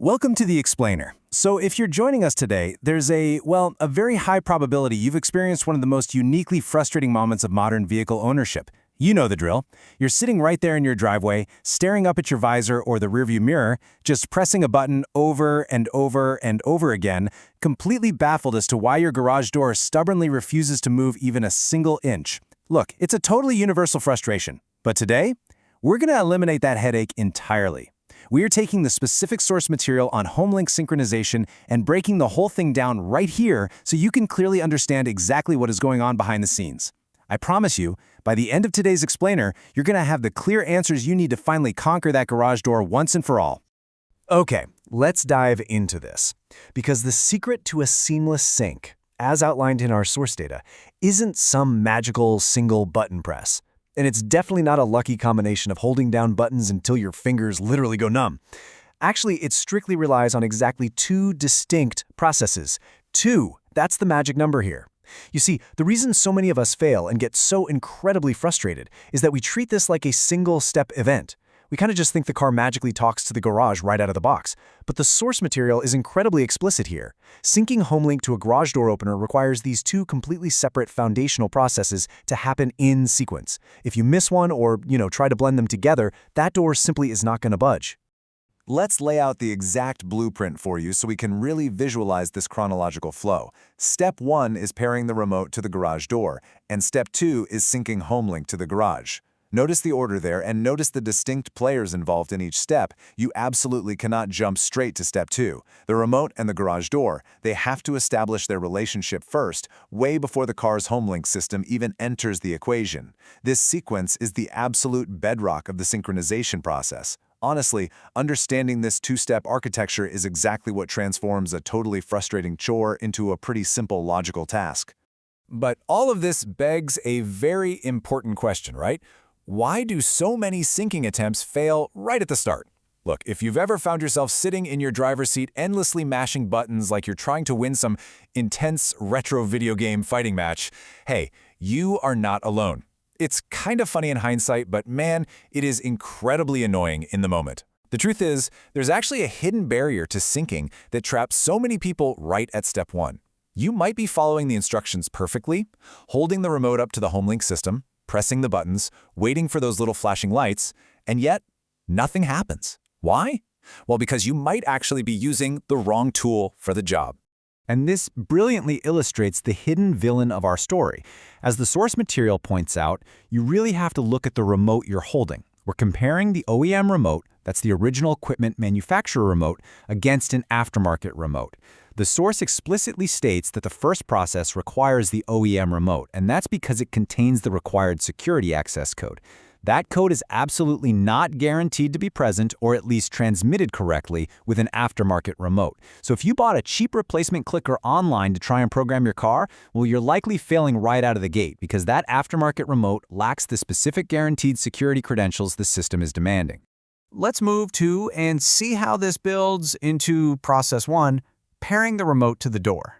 Welcome to The Explainer. So if you're joining us today, there's a very high probability you've experienced one of the most uniquely frustrating moments of modern vehicle ownership. You know the drill. You're sitting right there in your driveway, staring up at your visor or the rearview mirror, just pressing a button over and over and over again, completely baffled as to why your garage door stubbornly refuses to move even a single inch. Look, it's a totally universal frustration. But today, we're going to eliminate that headache entirely. We are taking the specific source material on HomeLink synchronization and breaking the whole thing down right here so you can clearly understand exactly what is going on behind the scenes. I promise you, by the end of today's explainer, you're going to have the clear answers you need to finally conquer that garage door once and for all. Okay, let's dive into this. Because the secret to a seamless sync, as outlined in our source data, isn't some magical single button press. And it's definitely not a lucky combination of holding down buttons until your fingers literally go numb. Actually, it strictly relies on exactly two distinct processes. Two, that's the magic number here. You see, the reason so many of us fail and get so incredibly frustrated is that we treat this like a single-step event. We kind of just think the car magically talks to the garage right out of the box. But the source material is incredibly explicit here. Syncing HomeLink to a garage door opener requires these two completely separate foundational processes to happen in sequence. If you miss one or, try to blend them together, that door simply is not going to budge. Let's lay out the exact blueprint for you so we can really visualize this chronological flow. Step 1 is pairing the remote to the garage door, and Step 2 is syncing HomeLink to the garage. Notice the order there and notice the distinct players involved in each step. You absolutely cannot jump straight to Step 2. The remote and the garage door, they have to establish their relationship first, way before the car's HomeLink system even enters the equation. This sequence is the absolute bedrock of the synchronization process. Honestly, understanding this two-step architecture is exactly what transforms a totally frustrating chore into a pretty simple logical task. But all of this begs a very important question, right? Why do so many syncing attempts fail right at the start? Look, if you've ever found yourself sitting in your driver's seat endlessly mashing buttons like you're trying to win some intense retro video game fighting match, hey, you are not alone. It's kind of funny in hindsight, but man, it is incredibly annoying in the moment. The truth is, there's actually a hidden barrier to syncing that traps so many people right at Step 1. You might be following the instructions perfectly, holding the remote up to the HomeLink system, pressing the buttons, waiting for those little flashing lights, and yet nothing happens. Why? Well, because you might actually be using the wrong tool for the job. And this brilliantly illustrates the hidden villain of our story. As the source material points out, you really have to look at the remote you're holding. We're comparing the OEM remote, that's the original equipment manufacturer remote, against an aftermarket remote. The source explicitly states that the first process requires the OEM remote, and that's because it contains the required security access code. That code is absolutely not guaranteed to be present or at least transmitted correctly with an aftermarket remote. So if you bought a cheap replacement clicker online to try and program your car, well, you're likely failing right out of the gate because that aftermarket remote lacks the specific guaranteed security credentials the system is demanding. Let's move to and see how this builds into Process 1, pairing the remote to the door.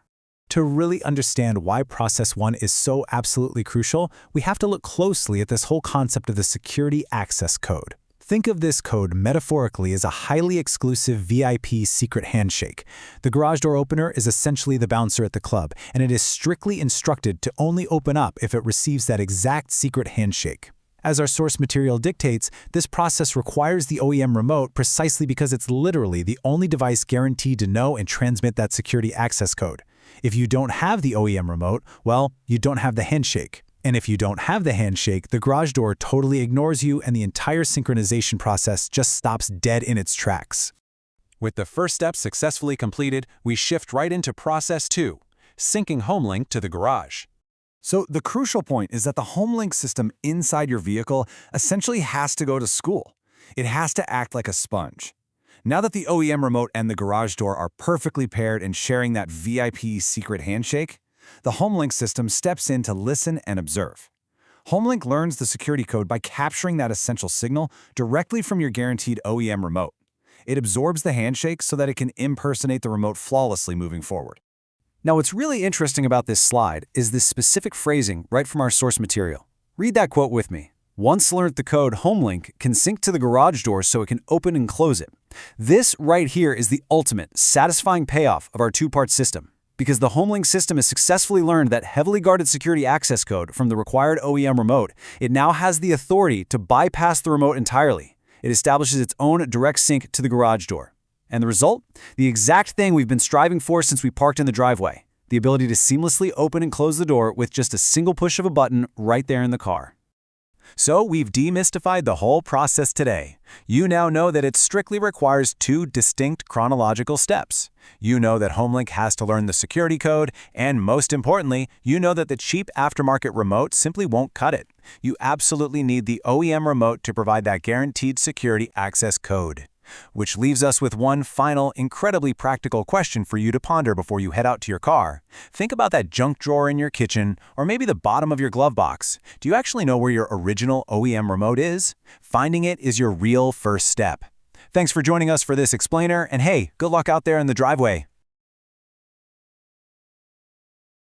To really understand why Process 1 is so absolutely crucial, we have to look closely at this whole concept of the security access code. Think of this code metaphorically as a highly exclusive VIP secret handshake. The garage door opener is essentially the bouncer at the club, and it is strictly instructed to only open up if it receives that exact secret handshake. As our source material dictates, this process requires the OEM remote precisely because it's literally the only device guaranteed to know and transmit that security access code. If you don't have the OEM remote, well, you don't have the handshake. And if you don't have the handshake, the garage door totally ignores you and the entire synchronization process just stops dead in its tracks. With the first step successfully completed, we shift right into Process 2, syncing HomeLink to the garage. So the crucial point is that the HomeLink system inside your vehicle essentially has to go to school. It has to act like a sponge. Now that the OEM remote and the garage door are perfectly paired and sharing that VIP secret handshake, the HomeLink system steps in to listen and observe. HomeLink learns the security code by capturing that essential signal directly from your guaranteed OEM remote. It absorbs the handshake so that it can impersonate the remote flawlessly moving forward. Now, what's really interesting about this slide is this specific phrasing right from our source material. Read that quote with me. Once learned the code, HomeLink can sync to the garage door so it can open and close it. This right here is the ultimate, satisfying payoff of our two-part system. Because the HomeLink system has successfully learned that heavily guarded security access code from the required OEM remote, it now has the authority to bypass the remote entirely. It establishes its own direct sync to the garage door. And the result? The exact thing we've been striving for since we parked in the driveway. The ability to seamlessly open and close the door with just a single push of a button right there in the car. So we've demystified the whole process today. You now know that it strictly requires two distinct chronological steps. You know that HomeLink has to learn the security code, and most importantly, you know that the cheap aftermarket remote simply won't cut it. You absolutely need the OEM remote to provide that guaranteed security access code. Which leaves us with one final, incredibly practical question for you to ponder before you head out to your car. Think about that junk drawer in your kitchen, or maybe the bottom of your glove box. Do you actually know where your original OEM remote is? Finding it is your real first step. Thanks for joining us for this explainer, and hey, good luck out there in the driveway.